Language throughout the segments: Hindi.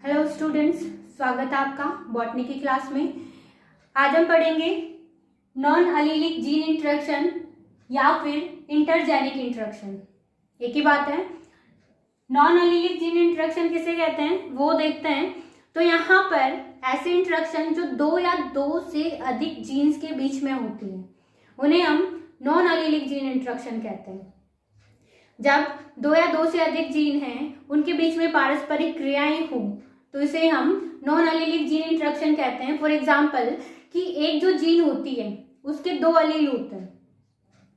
हेलो स्टूडेंट्स, स्वागत है आपका बॉटनी की क्लास में। आज हम पढ़ेंगे नॉन अलीलिक जीन इंटरेक्शन या फिर इंटरजेनिक इंटरेक्शन। एक ही बात है। नॉन अलीलिक जीन इंटरेक्शन किसे कहते हैं वो देखते हैं। तो यहाँ पर ऐसे इंटरेक्शन जो दो या दो से अधिक जीन्स के बीच में होती है उन्हें हम नॉन अलीलिक जीन इंटरेक्शन कहते हैं। जब दो या दो से अधिक जीन हैं उनके बीच में पारस्परिक क्रियाएं हों तो इसे हम नॉन अलीलिक जीन इंटरेक्शन कहते हैं। फॉर एग्जाम्पल कि एक जो जीन होती है उसके दो अलील होते हैं,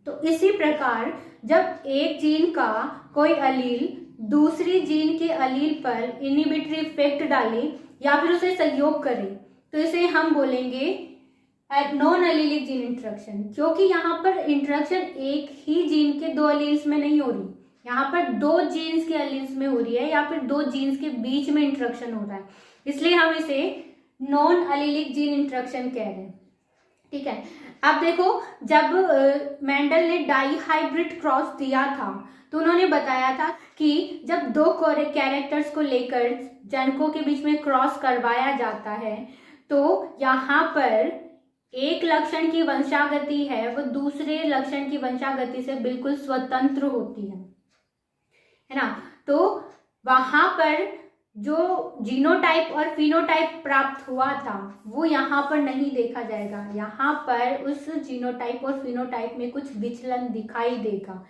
तो इसी प्रकार जब एक जीन का कोई अलील दूसरी जीन के अलील पर इनहिबिटरी इफेक्ट डाले या फिर उसे सहयोग करे तो इसे हम बोलेंगे नॉन अलीलिक जीन इंटरेक्शन। क्योंकि यहाँ पर इंटरेक्शन एक ही जीन के दो अलील्स में नहीं हो रही, यहाँ पर दो जीन्स के अलील्स में हो रही है या फिर दो जीन्स के बीच में इंटरेक्शन हो रहा है, इसलिए हम इसे नॉन अलीलिक जीन इंटरेक्शन कह रहे हैं। ठीक है। अब देखो, जब मेंडल ने डाई हाइब्रिड क्रॉस दिया था तो उन्होंने बताया था कि जब दो कैरेक्टर्स को लेकर जनकों के बीच में क्रॉस करवाया जाता है तो यहाँ पर एक लक्षण की वंशागति है वो दूसरे लक्षण की वंशागति से बिल्कुल स्वतंत्र होती है ना। तो वहां पर जो जीनोटाइप और फिनोटाइप प्राप्त हुआ था वो यहाँ पर नहीं देखा जाएगा। यहाँ पर उस जीनोटाइप और फिनोटाइप में कुछ विचलन दिखाई देगा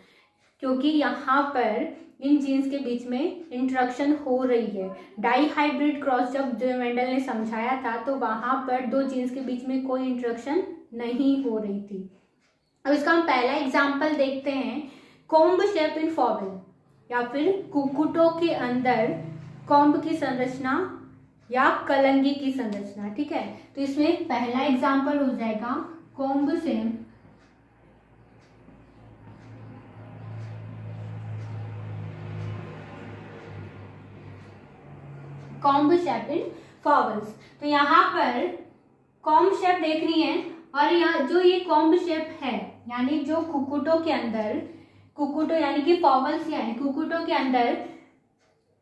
क्योंकि यहाँ पर इन जीन्स के बीच में इंटरेक्शन हो रही है। डाई हाइब्रिड क्रॉस जब मेंडल ने समझाया था तो वहां पर दो जीन्स के बीच में कोई इंटरेक्शन नहीं हो रही थी। अब इसका हम पहला एग्जाम्पल देखते हैं, कॉम्ब शेप इन फॉवल या फिर कुक्कुटों के अंदर कॉम्ब की संरचना या कलंगी की संरचना। ठीक है, तो इसमें पहला एग्जाम्पल हो जाएगा comb shape comb shape in fowls. तो यहाँ पर कॉम्ब शेप देखनी है और यहाँ जो ये कॉम्ब शेप है यानी जो कुक्कुटों के अंदर, कुक्कुटों यानी कि फॉवल्स या कुक्कुटों के अंदर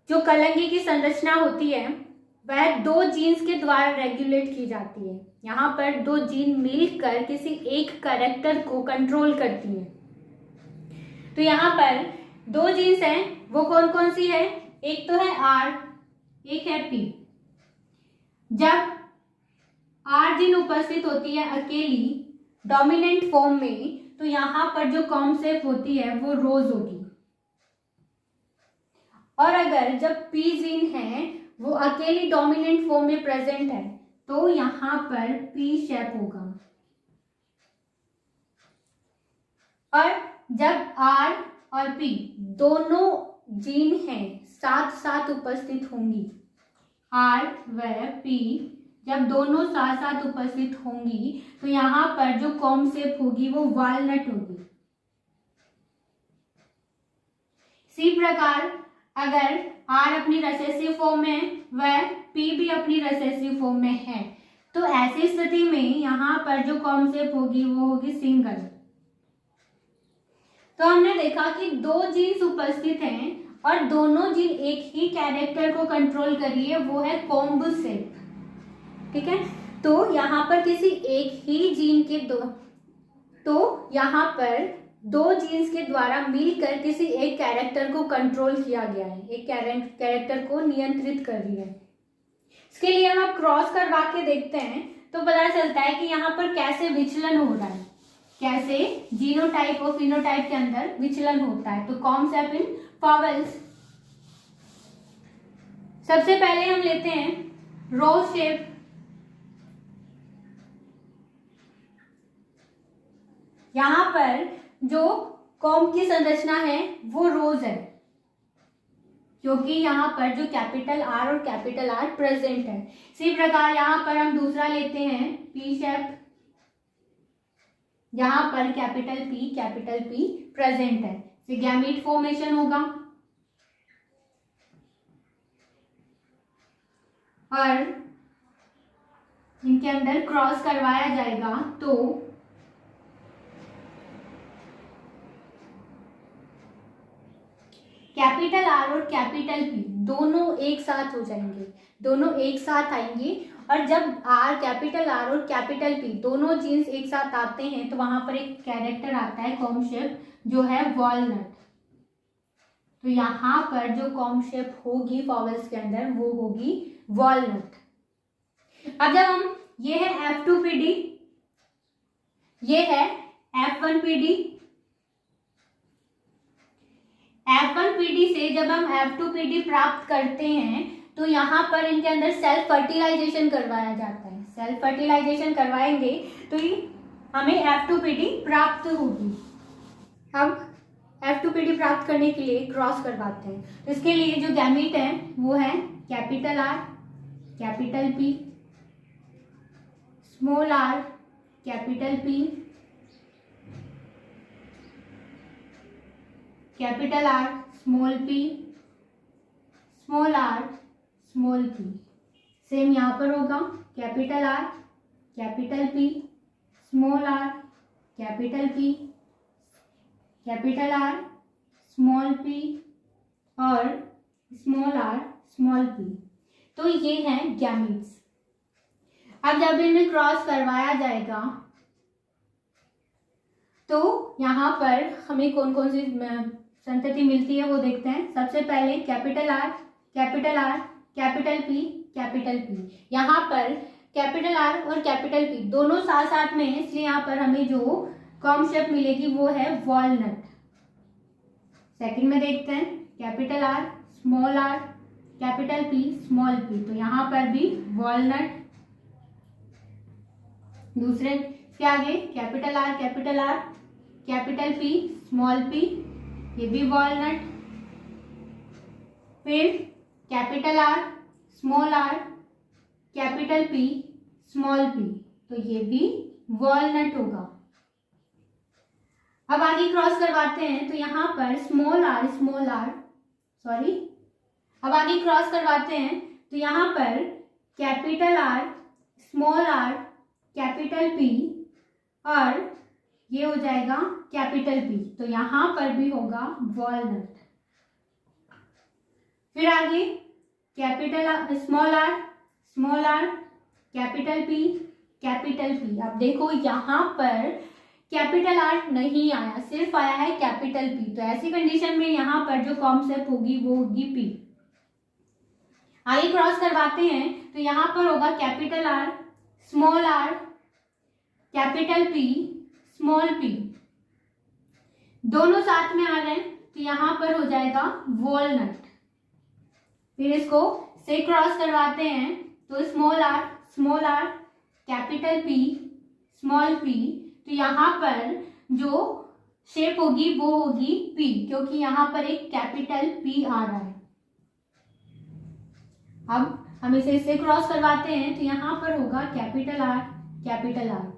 जो कलंगी की संरचना होती है वह दो जीन्स के द्वारा रेगुलेट की जाती है। यहाँ पर दो जीन मिलकर किसी एक कैरेक्टर को कंट्रोल करती है। तो यहाँ पर दो जीन्स हैं, वो कौन कौन सी है? एक तो है आर, एक है पी। जब आर जीन उपस्थित होती है अकेली डोमिनेंट फॉर्म में तो यहाँ पर जो कॉम्ब शेप होती है वो रोज होगी, और अगर जब पी जीन है वो अकेली डोमिनेंट फॉर्म में प्रेजेंट है तो यहाँ पर पी शेप होगा। और जब आर और पी दोनों जीन हैं साथ साथ उपस्थित होंगी, आर व पी जब दोनों साथ साथ उपस्थित होंगी तो यहाँ पर जो कॉम्ब शेप होगी वो वॉलनट होगी। इसी प्रकार अगर आर अपनी रिसेसिव फॉर्म में व पी भी अपनी रिसेसिव फॉर्म में है तो ऐसी स्थिति में यहाँ पर जो कॉम्ब शेप होगी वो होगी सिंगल। तो हमने देखा कि दो जीन्स उपस्थित हैं और दोनों जीन एक ही कैरेक्टर को कंट्रोल कर रही है, वो है कॉम्ब शेप। ठीक है, तो यहाँ पर किसी एक ही जीन के तो यहाँ पर दो जीन्स के द्वारा मिलकर किसी एक कैरेक्टर को कंट्रोल किया गया है, एक कैरेक्टर को नियंत्रित कर रही है। इसके लिए हम अब क्रॉस करवा के देखते हैं तो पता चलता है कि यहाँ पर कैसे विचलन हो रहा है, कैसे जीनोटाइप और फिनोटाइप के अंदर विचलन होता है। तो कॉम्ब शेप इन फॉवल्स, सबसे पहले हम लेते हैं रोज शेप। यहाँ पर जो कॉम्ब की संरचना है वो रोज है क्योंकि यहाँ पर जो कैपिटल आर और कैपिटल आर प्रेजेंट है। इसी प्रकार यहाँ पर हम दूसरा लेते हैं पी शेप, यहाँ पर कैपिटल पी प्रेजेंट है, गैमीट फॉर्मेशन होगा और इनके अंदर क्रॉस करवाया जाएगा तो कैपिटल आर और कैपिटल पी दोनों एक साथ हो जाएंगे, दोनों एक साथ आएंगे। और जब आर, कैपिटल आर और कैपिटल पी दोनों जीन्स एक साथ आते हैं तो वहां पर एक कैरेक्टर आता है कॉम शेप, जो है वॉलनट। तो यहाँ पर जो कॉम शेप होगी वॉवेल्स के अंदर वो होगी वॉलनट। अब जब हम, ये है F2PD, ये है F1PD। F1PD से जब हम F2PD प्राप्त करते हैं तो यहाँ पर इनके अंदर सेल्फ फर्टिलाइजेशन करवाया जाता है। सेल्फ फर्टिलाइजेशन करवाएंगे तो हमें F2PD प्राप्त होगी। अब F2PD प्राप्त करने के लिए क्रॉस करवाते हैं, तो इसके लिए जो गैमीट है वो है capital R, capital P, small R, capital P, capital R, small P, small R, small P. Same यहाँ पर होगा capital R, capital P, small R, capital P, capital R, small P और स्मॉल आर, स्मॉल पी। तो ये हैं गैमीट्स। अब जब इनमें क्रॉस करवाया जाएगा तो यहाँ पर हमें कौन कौन सी संतति मिलती है वो देखते हैं। सबसे पहले capital R, capital R, capital P, capital P. यहाँ पर कैपिटल आर और कैपिटल पी दोनों साथ साथ में है, इसलिए यहाँ पर हमें जो कॉम शेप मिलेगी वो है वॉलनट। सेकंड में देखते हैं capital R, small R, capital P, small P. तो यहाँ पर भी वॉलनट। दूसरे के आगे capital R, capital R, capital P, small P, ये भी वॉलनट। फिर capital R, small R, capital P, small P, तो ये भी वॉलनट होगा। अब आगे क्रॉस करवाते हैं तो यहाँ पर small R, small R, sorry, अब आगे क्रॉस करवाते हैं तो यहाँ पर capital R, small R, capital P और ये हो जाएगा कैपिटल पी, तो यहाँ पर भी होगा वॉलनट। फिर आगे capital small R, small R, capital P, capital P. अब देखो यहाँ पर कैपिटल आर नहीं आया, सिर्फ आया है कैपिटल पी, तो ऐसी कंडीशन में यहाँ पर जो कॉम शेप होगी वो होगी पी। आगे क्रॉस करवाते हैं तो यहाँ पर होगा capital R, small R, capital P, small P, दोनों साथ में आ रहे हैं तो यहाँ पर हो जाएगा वॉलनट। फिर इसको से क्रॉस करवाते हैं तो small R, capital P, small P, तो यहाँ पर जो शेप होगी वो होगी पी, क्योंकि यहाँ पर एक कैपिटल पी आ रहा है। अब हम इसे इससे क्रॉस करवाते हैं तो यहाँ पर होगा capital R, capital R,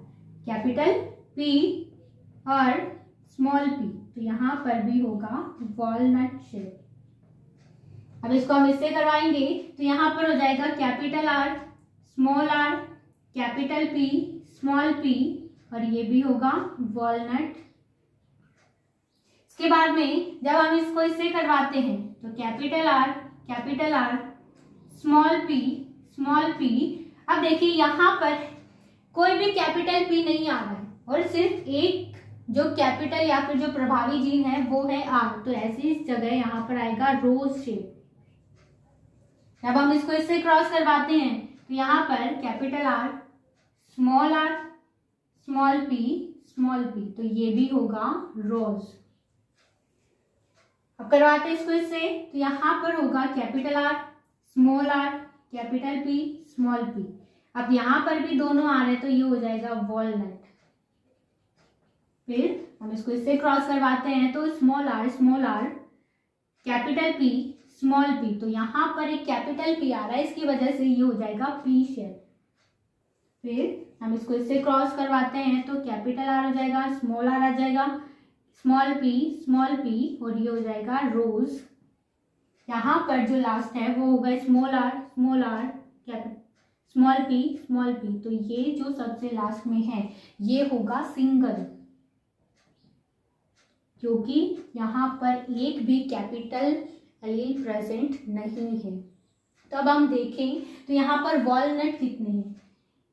capital P और स्मॉल पी, तो यहाँ पर भी होगा वॉलनट शेप। अब इसको हम इससे करवाएंगे तो यहाँ पर हो जाएगा capital R, small R, capital P, small P और ये भी होगा वॉलनट। इसके बाद में जब हम इसको इससे करवाते हैं तो कैपिटल आर, स्मॉल पी। अब देखिए यहाँ पर कोई भी कैपिटल पी नहीं आ रहा है और सिर्फ एक जो कैपिटल या फिर जो प्रभावी जीन है वो है आर, तो ऐसी जगह यहाँ पर आएगा रोज शेप। जब हम इसको इससे क्रॉस करवाते हैं तो यहाँ पर कैपिटल आर, स्मॉल पी, तो ये भी होगा रोज। अब करवाते हैं इसको इससे तो यहाँ पर होगा capital R, small R, capital P, small P. अब यहाँ पर भी दोनों आ रहे हैं तो ये हो जाएगा वॉलनट। फिर हम इसको इससे क्रॉस करवाते हैं तो small R, capital P, small P, तो यहाँ पर एक कैपिटल पी आ रहा है, इसकी वजह से ये हो जाएगा पी शेप। फिर हम इसको इससे क्रॉस करवाते हैं तो कैपिटल आर हो जाएगा, स्मॉल आर आ जाएगा, स्मॉल पी और ये हो जाएगा रोज। यहाँ पर जो लास्ट है वो होगा स्मॉल आर, स्मॉल पी, तो ये जो सबसे लास्ट में है ये होगा सिंगल, क्योंकि यहाँ पर एक भी कैपिटल एलील प्रेजेंट नहीं है। तो अब हम देखें तो यहाँ पर वॉलनट कितने हैं,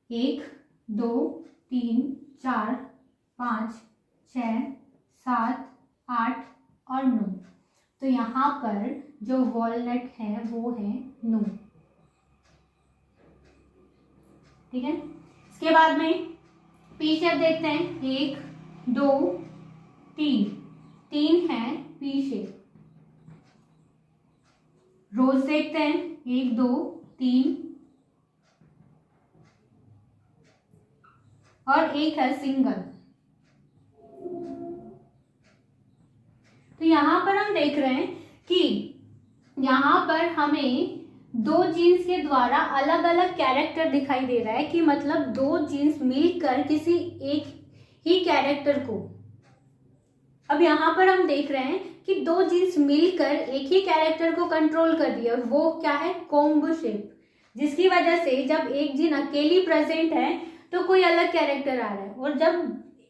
1 2 3 4 5 6 7 8 और 9। तो यहाँ पर जो वॉलनट है वो है 9। ठीक है, इसके बाद में पी शेप देखते हैं, 1 2 3, 3 है पी शेप। रोज देखते हैं, 1 2 3 और एक है सिंगल। तो यहां पर हम देख रहे हैं कि यहां पर हमें दो जीन्स के द्वारा अलग अलग कैरेक्टर दिखाई दे रहा है, कि मतलब दो जीन्स मिलकर किसी एक ही कैरेक्टर को। अब यहां पर हम देख रहे हैं कि दो जीन्स मिलकर एक ही कैरेक्टर को कंट्रोल कर दिया, और वो क्या है, कॉम्बो शेप, जिसकी वजह से जब एक जीन अकेली प्रेजेंट है तो कोई अलग कैरेक्टर आ रहा है, और जब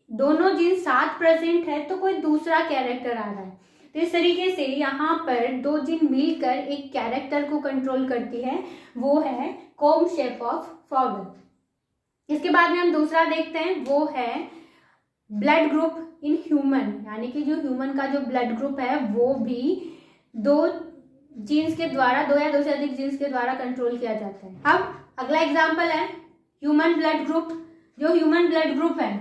दोनों जीन्स साथ प्रेजेंट है तो कोई दूसरा कैरेक्टर आ रहा है। तो इस तरीके से यहाँ पर दो जीन मिलकर एक कैरेक्टर को कंट्रोल करती है, वो है कॉम्ब शेप ऑफ फॉगल। इसके बाद में हम दूसरा देखते हैं, वो है ब्लड ग्रुप इन ह्यूमन, यानी कि जो ह्यूमन का जो ब्लड ग्रुप है वो भी दो जीन्स के द्वारा, दो या दो से अधिक जीन्स के द्वारा कंट्रोल किया जाता है। अब अगला एग्जाम्पल है ह्यूमन ब्लड ग्रुप। जो ह्यूमन ब्लड ग्रुप है,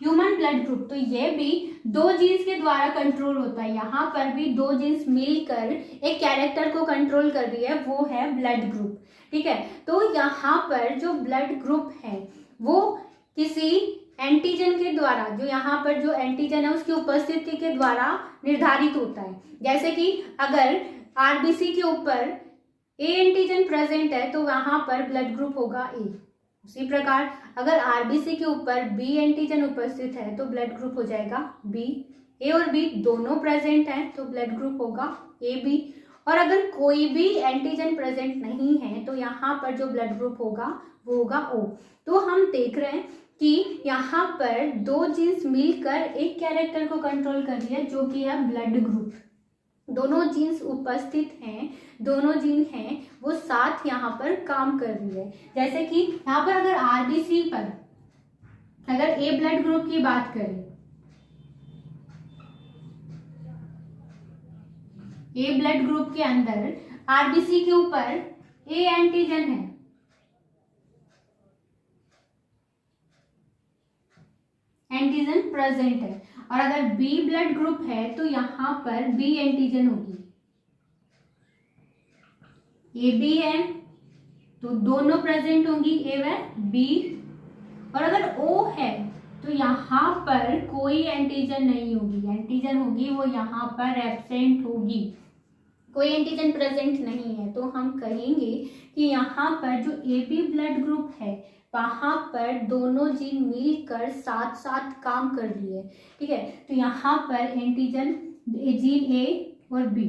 ह्यूमन ब्लड ग्रुप, तो ये भी दो जीन्स के द्वारा कंट्रोल होता है। यहाँ पर भी दो जीन्स मिलकर एक कैरेक्टर को कंट्रोल कर रही है, वो है ब्लड ग्रुप। ठीक है, तो यहाँ पर जो ब्लड ग्रुप है वो किसी एंटीजन के द्वारा, जो यहाँ पर जो एंटीजन है उसकी उपस्थिति के द्वारा निर्धारित होता है। जैसे कि अगर आरबीसी के ऊपर ए एंटीजन प्रेजेंट है तो वहां पर ब्लड ग्रुप होगा ए। उसी प्रकार अगर आरबीसी के ऊपर बी एंटीजन उपस्थित है तो ब्लड ग्रुप हो जाएगा बी। ए और बी दोनों प्रेजेंट हैं तो ब्लड ग्रुप होगा ए बी। और अगर कोई भी एंटीजन प्रेजेंट नहीं है तो यहाँ पर जो ब्लड ग्रुप होगा वो होगा ओ। तो हम देख रहे हैं कि यहाँ पर दो जीन्स मिलकर एक कैरेक्टर को कंट्रोल कर रही है, जो कि है ब्लड ग्रुप। दोनों जीन्स उपस्थित हैं, दोनों जीन हैं वो साथ यहाँ पर काम कर रही है। जैसे कि यहाँ पर अगर आरबीसी पर अगर ए ब्लड ग्रुप की बात करें, ए ब्लड ग्रुप के अंदर आरबीसी के ऊपर ए एंटीजन है, एंटीजन प्रेजेंट है, और अगर बी ब्लड ग्रुप है तो यहाँ पर बी एंटीजन होगी। ए बी है तो दोनों प्रेजेंट होंगी, ए व बी। और अगर ओ है तो यहाँ पर कोई एंटीजन नहीं होगी, एंटीजन होगी वो यहाँ पर एब्सेंट होगी, कोई एंटीजन प्रेजेंट नहीं है। तो हम कहेंगे कि यहाँ पर जो ए बी ब्लड ग्रुप है वहां पर दोनों जीन मिलकर साथ साथ काम कर रही है। ठीक है, तो यहाँ पर एंटीजन जीन ए और बी,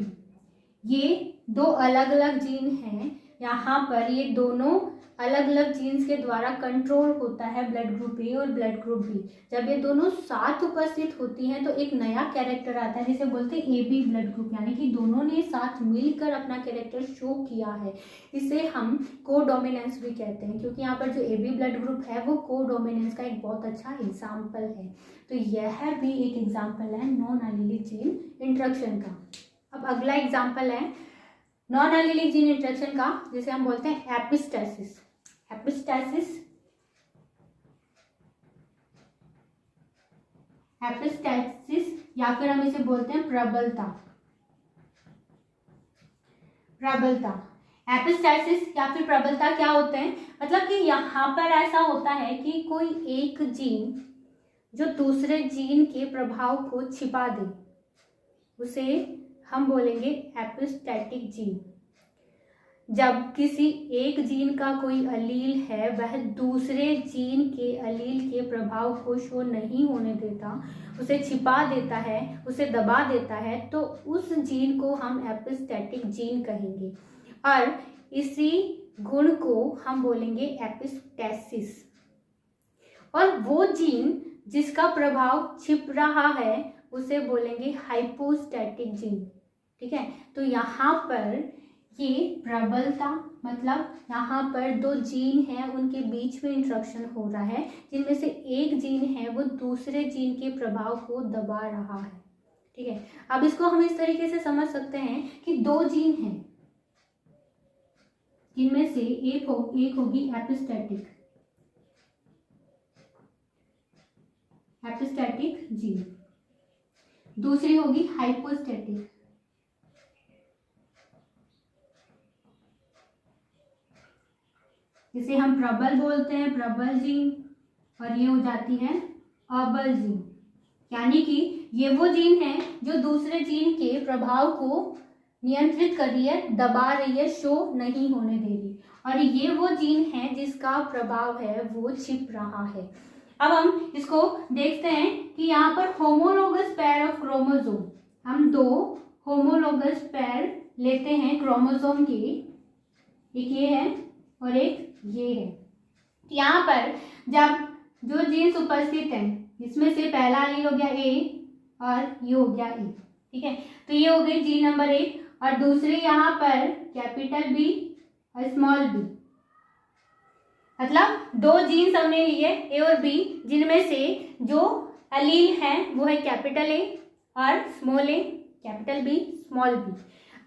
ये दो अलग अलग जीन हैं। यहाँ पर ये दोनों अलग अलग जीन्स के द्वारा कंट्रोल होता है ब्लड ग्रुप ए और ब्लड ग्रुप बी। जब ये दोनों साथ उपस्थित होती हैं तो एक नया कैरेक्टर आता है जिसे बोलते हैं ए बी ब्लड ग्रुप, यानी कि दोनों ने साथ मिलकर अपना कैरेक्टर शो किया है। इसे हम को डोमिनेंस भी कहते हैं, क्योंकि यहाँ पर जो ए बी ब्लड ग्रुप है वो को डोमिनेंस का एक बहुत अच्छा एग्जाम्पल है। तो यह भी एक एग्जाम्पल है नॉन एलिलिक जीन इंट्रक्शन का। अब अगला एग्जाम्पल है नॉन एलिलिक जीन इंट्रक्शन का, जिसे हम बोलते हैं एपिस्टेसिस। एपिस्टेसिस, एपिस्टेसिस या फिर हम इसे बोलते हैं प्रबलता। प्रबलता, एपिस्टेसिस या फिर प्रबलता क्या होते हैं, मतलब कि यहाँ पर ऐसा होता है कि कोई एक जीन जो दूसरे जीन के प्रभाव को छिपा दे, उसे हम बोलेंगे एपिस्टेटिक जीन। जब किसी एक जीन का कोई अलील है वह दूसरे जीन के अलील के प्रभाव को शो नहीं होने देता, उसे छिपा देता है, उसे दबा देता है, तो उस जीन को हम एपिस्टेटिक जीन कहेंगे। और इसी गुण को हम बोलेंगे एपिस्टेसिस। और वो जीन जिसका प्रभाव छिप रहा है उसे बोलेंगे हाइपोस्टैटिक जीन। ठीक है, तो यहाँ पर ये प्रबलता मतलब यहाँ पर दो जीन हैं, उनके बीच में इंटरेक्शन हो रहा है, जिनमें से एक जीन है वो दूसरे जीन के प्रभाव को दबा रहा है। ठीक है, अब इसको हम इस तरीके से समझ सकते हैं कि दो जीन हैं, जिनमें से एक होगी एपिस्टैटिक जीन, दूसरी होगी हाइपोस्टैटिक। जिसे हम प्रबल बोलते हैं, प्रबल जीन, और ये हो जाती है अबल जीन। यानी कि ये वो जीन है जो दूसरे जीन के प्रभाव को नियंत्रित कर रही है, दबा रही है, शो नहीं होने दे रही, और ये वो जीन है जिसका प्रभाव है वो छिप रहा है। अब हम इसको देखते हैं कि यहाँ पर होमोलोगस पेयर ऑफ क्रोमोसोम, हम दो होमोलोगस पेयर लेते हैं क्रोमोसोम की, एक ये है और एक ये है। यहाँ पर जब जो जीन्स उपस्थित हैं, इसमें से पहला एलील हो गया ए और ये हो गया ए। ठीक है, तो ये हो गई जीन नंबर 1, और दूसरी यहाँ पर कैपिटल बी और स्मॉल बी, मतलब दो जीन्स हमने लिए ए और बी, जिनमें से जो एलील है वो है कैपिटल ए और स्मॉल ए, कैपिटल बी स्मॉल बी।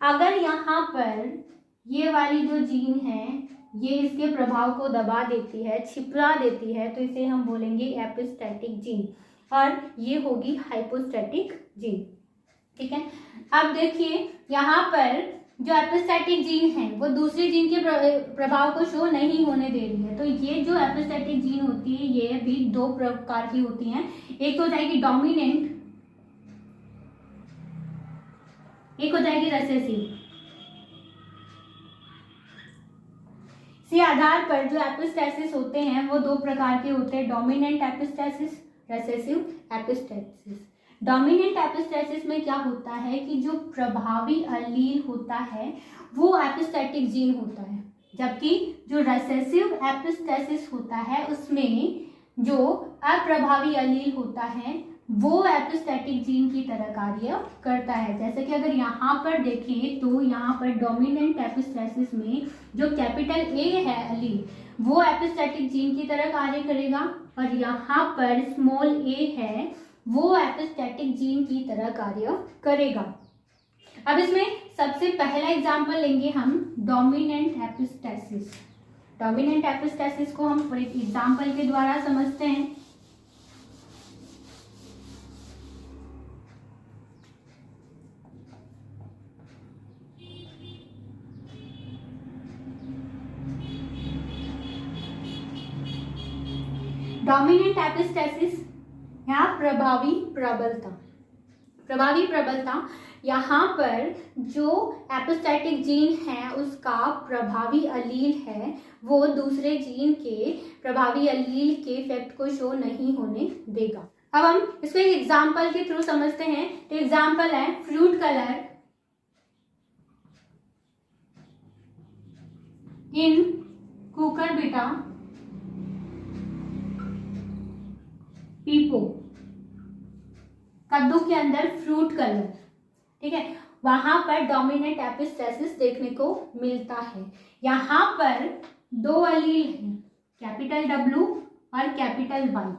अगर यहाँ पर ये वाली जो जीन है ये इसके प्रभाव को दबा देती है, छिपा देती है, तो इसे हम बोलेंगे एपिस्टैटिक जीन, और ये होगी हाइपोस्टैटिक जीन। ठीक है, अब देखिए यहाँ पर जो एपिस्टैटिक जीन है वो दूसरी जीन के प्रभाव को शो नहीं होने दे रही है। तो ये जो एपिस्टैटिक जीन होती है ये भी दो प्रकार की होती हैं, एक हो जाएगी डोमिनेंट, एक हो जाएगी रिसेसिव। इसी आधार पर जो एपिस्टैसिस होते हैं वो दो प्रकार के होते हैं, डोमिनेंट एपिस्टैसिस, रिसेसिव एपिस्टैसिस। डोमिनेंट एपिस्टैसिस में क्या होता है कि जो प्रभावी एलील होता है वो एपिस्टैटिक जीन होता है, जबकि जो रिसेसिव एपिस्टैसिस होता है उसमें जो अप्रभावी एलील होता है वो एपिस्टैटिक जीन की तरह कार्य करता है। जैसे कि अगर यहाँ पर देखें तो यहाँ पर डोमिनेंट एपिस्टैसिस में जो कैपिटल ए है एलील वो एपिस्टैटिक जीन की तरह कार्य करेगा, और यहाँ पर स्मॉल ए है वो एपिस्टैटिक जीन की तरह कार्य करेगा। अब इसमें सबसे पहला एग्जाम्पल लेंगे हम डोमिनेंट एपिस्टैसिस। डोमिनेंट एपिस्टैसिस को हम एक एग्जाम्पल के द्वारा समझते हैं। डोमिनेंट एपिस्टैसिस या प्रभावी प्रबलता। प्रभावी प्रबलता, यहाँ पर जो एपिस्टैटिक जीन है उसका प्रभावी एलील है वो दूसरे जीन के प्रभावी एलील के इफेक्ट को शो नहीं होने देगा। अब हम इसको एक एग्जाम्पल के थ्रू समझते हैं। तो एग्जाम्पल है फ्रूट कलर इन कुकुरबिटा पीपो, कद्दू के अंदर फ्रूट कलर। ठीक है, वहां पर डोमिनेंट एपिस्टैसिस देखने को मिलता है। यहाँ पर दो एलील हैं, कैपिटल डब्ल्यू और कैपिटल वाई।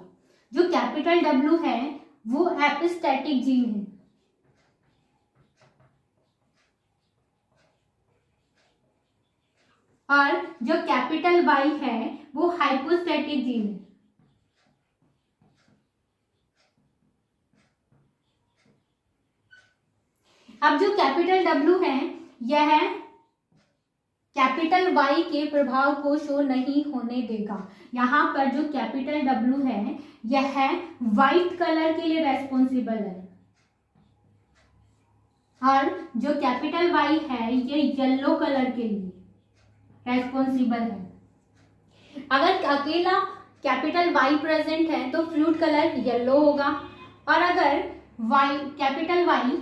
जो कैपिटल डब्ल्यू है वो एपिस्टैटिक जीन है, और जो कैपिटल वाई है वो हाइपोस्टैटिक जीन है। अब जो कैपिटल डब्ल्यू है यह कैपिटल वाई के प्रभाव को शो नहीं होने देगा। यहाँ पर जो कैपिटल डब्ल्यू है यह व्हाइट कलर के लिए रेस्पॉन्सिबल है, और जो कैपिटल वाई है ये येलो कलर के लिए रेस्पॉन्सिबल है। अगर अकेला कैपिटल वाई प्रेजेंट है तो फ्रूट कलर येलो होगा, और अगर कैपिटल वाई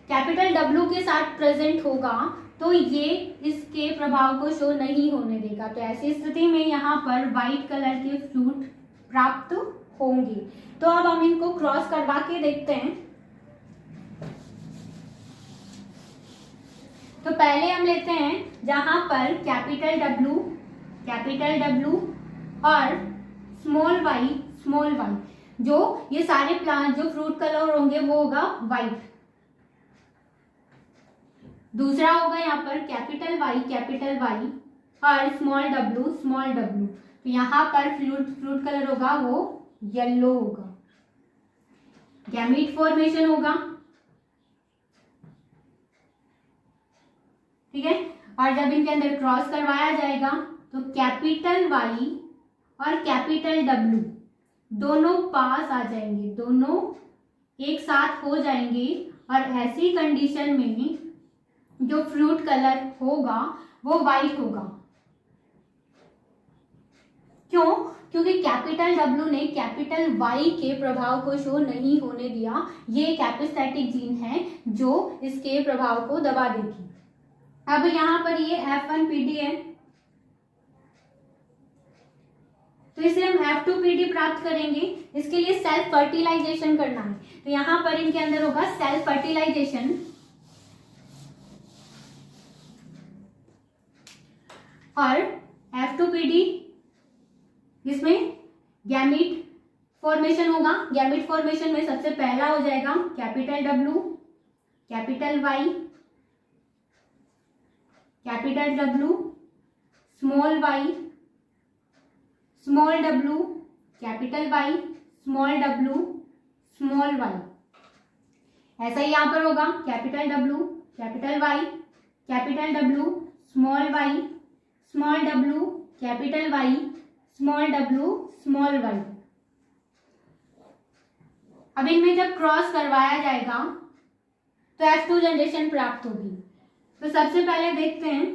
कैपिटल डब्ल्यू के साथ प्रेजेंट होगा तो ये इसके प्रभाव को शो नहीं होने देगा। तो ऐसी स्थिति में यहाँ पर व्हाइट कलर के फ्रूट प्राप्त होंगे। तो अब हम इनको क्रॉस करवा के देखते हैं। तो पहले हम लेते हैं जहां पर कैपिटल डब्ल्यू और स्मॉल वाई, जो ये सारे प्लांट जो फ्रूट कलर होंगे वो होगा वाइट। दूसरा होगा यहाँ पर कैपिटल वाई और स्मॉल डब्ल्यू। तो यहाँ पर फ्रूट कलर होगा वो येलो होगा। गैमीट फॉर्मेशन होगा, ठीक है। और जब इनके अंदर क्रॉस करवाया जाएगा तो कैपिटल वाई और कैपिटल डब्ल्यू दोनों पास आ जाएंगे, दोनों एक साथ हो जाएंगे। और ऐसी कंडीशन में जो फ्रूट कलर होगा वो वाइट होगा। क्यों? क्योंकि कैपिटल डब्ल्यू ने कैपिटल वाई के प्रभाव को शो नहीं होने दिया। ये एक एपिस्टैटिक जीन है जो इसके प्रभाव को दबा देगी। अब यहाँ पर ये F1PD है, तो इसे हम F2PD प्राप्त करेंगे। इसके लिए सेल्फ फर्टिलाइजेशन करना है। तो यहाँ पर इनके अंदर होगा सेल्फ फर्टिलाइजेशन और F2PD इसमें गैमीट फॉर्मेशन होगा। गैमीट फॉर्मेशन में सबसे पहला हो जाएगा capital W, capital Y, capital W, small Y, small W, capital Y, small W, small Y. ऐसा ही यहां पर होगा capital W, capital Y, capital W, small Y, small W, capital Y, small W, small Y. अब इनमें जब क्रॉस करवाया जाएगा तो F2 जनरेशन प्राप्त होगी। तो सबसे पहले देखते हैं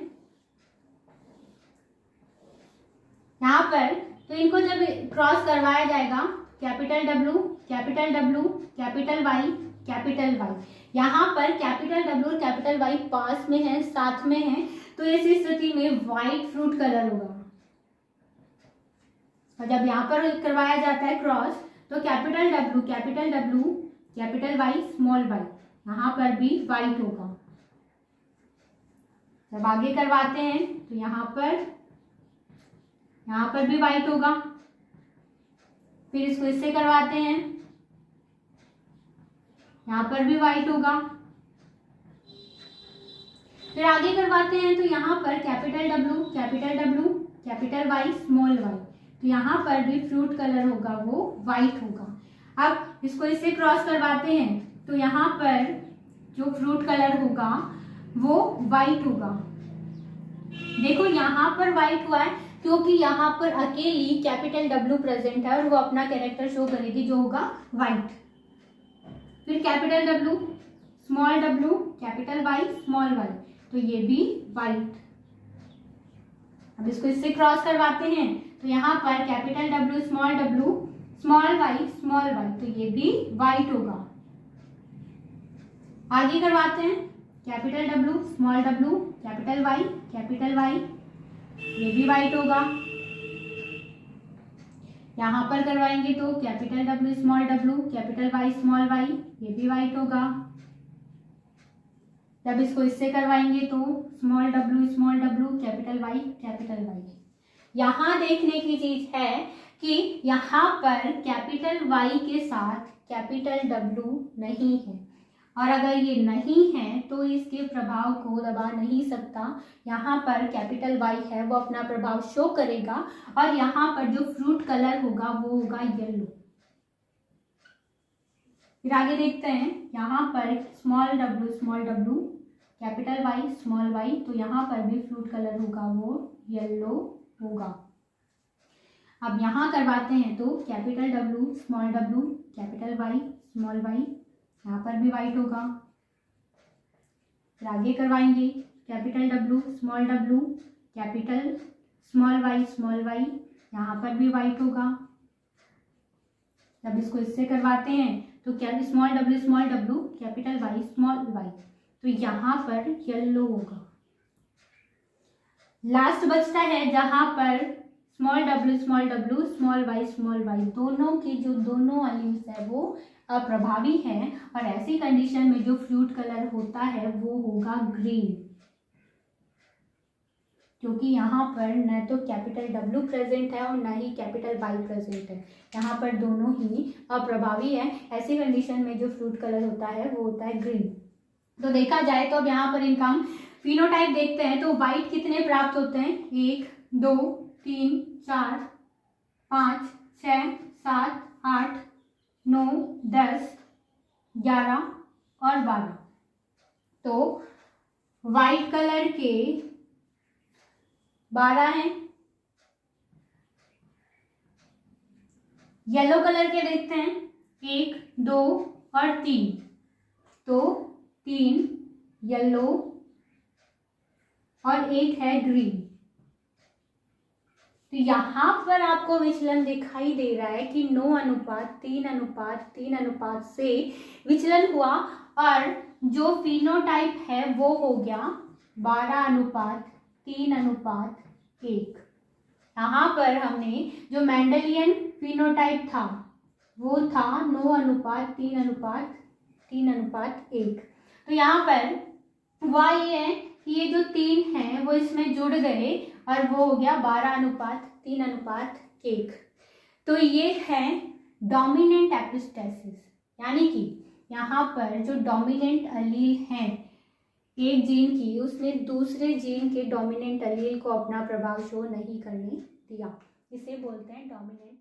यहां पर, तो इनको जब क्रॉस करवाया जाएगा capital W, capital W, capital Y, capital Y. यहाँ पर कैपिटल डब्ल्यू और कैपिटल वाई पास में है, साथ में है, तो इस स्थिति में व्हाइट फ्रूट कलर होगा। और जब यहाँ पर करवाया जाता है क्रॉस तो capital W, capital W, capital Y, small Y, यहाँ पर भी व्हाइट होगा। जब आगे करवाते हैं तो यहाँ पर भी व्हाइट होगा। फिर इसको इससे करवाते हैं, यहाँ पर भी व्हाइट होगा। फिर आगे करवाते हैं तो यहाँ पर capital W, capital W, capital Y, small Y, तो यहाँ पर भी फ्रूट कलर होगा वो व्हाइट होगा। अब इसको इससे क्रॉस करवाते हैं तो यहाँ पर जो फ्रूट कलर होगा वो व्हाइट होगा। देखो यहाँ पर व्हाइट हुआ है क्योंकि यहाँ पर अकेली कैपिटल डब्ल्यू प्रेजेंट है और वो अपना कैरेक्टर शो करेगी जो होगा व्हाइट। फिर capital W, small W, capital Y, small Y, तो ये भी व्हाइट। अब इसको इससे क्रॉस करवाते हैं तो यहाँ पर कैपिटल डब्ल्यू, स्मॉल वाई, तो ये भी व्हाइट होगा। आगे करवाते हैं capital W, small W, capital Y, ये भी व्हाइट होगा। यहाँ पर करवाएंगे तो capital W, small W, capital Y, small Y, ये भी व्हाइट होगा। जब इसको इससे करवाएंगे तो स्मॉल डब्ल्यू, कैपिटल वाई। यहाँ देखने की चीज है कि यहाँ पर कैपिटल वाई के साथ कैपिटल डब्ल्यू नहीं है, और अगर ये नहीं है तो इसके प्रभाव को दबा नहीं सकता। यहाँ पर कैपिटल वाई है वो अपना प्रभाव शो करेगा और यहाँ पर जो फ्रूट कलर होगा वो होगा येलो। फिर आगे देखते हैं यहाँ पर small W, capital Y, small Y, तो यहाँ पर भी फ्रूट कलर होगा वो येलो होगा। अब यहाँ करवाते हैं तो capital W, small W, capital Y, small Y, यहाँ पर भी व्हाइट होगा। फिर आगे करवाएंगे capital W, capital small Y, यहाँ पर भी व्हाइट होगा। जब इसको इससे करवाते हैं तो क्या small W, capital Y, small Y, तो यहाँ पर येलो होगा। लास्ट बचता है जहां पर स्मॉल w, स्मॉल y, दोनों की जो दोनों एलील्स है वो अप्रभावी हैं, और ऐसी कंडीशन में जो फ्लूइड कलर होता है वो होगा ग्रीन, क्योंकि यहाँ पर न तो कैपिटल W प्रेजेंट है और न ही कैपिटल Y प्रेजेंट है, यहाँ पर दोनों ही अप्रभावी है। ऐसी कंडीशन में जो फ्लूइड कलर होता है वो होता है ग्रीन। तो देखा जाए तो अब यहाँ पर इनका हम फिनोटाइप देखते हैं। तो वाइट कितने प्राप्त होते हैं, 1 2 3 4 5 6 7 8 9 10 11 और 12। तो वाइट कलर के 12 हैं, येलो कलर के देखते हैं 1 2 और 3, तो 3 येलो और 1 है ग्रीन। तो यहाँ पर आपको विचलन दिखाई दे रहा है कि 9 अनुपात 3 अनुपात से विचलन हुआ, और जो फिनोटाइप है वो हो गया 12 अनुपात 3 अनुपात 1। यहाँ पर हमने जो मेंडेलियन फिनोटाइप था वो था 9 अनुपात 3 अनुपात 1। तो यहाँ पर हुआ ये है कि ये जो 3 हैं वो इसमें जुड़ गए और वो हो गया 12 अनुपात 3 अनुपात 1। तो ये है डोमिनेंट एपिस्टेसिस, यानी कि यहाँ पर जो डोमिनेंट अलील हैं एक जीन की, उसने दूसरे जीन के डोमिनेंट अलील को अपना प्रभाव शो नहीं करने दिया, इसे बोलते हैं डोमिनेंट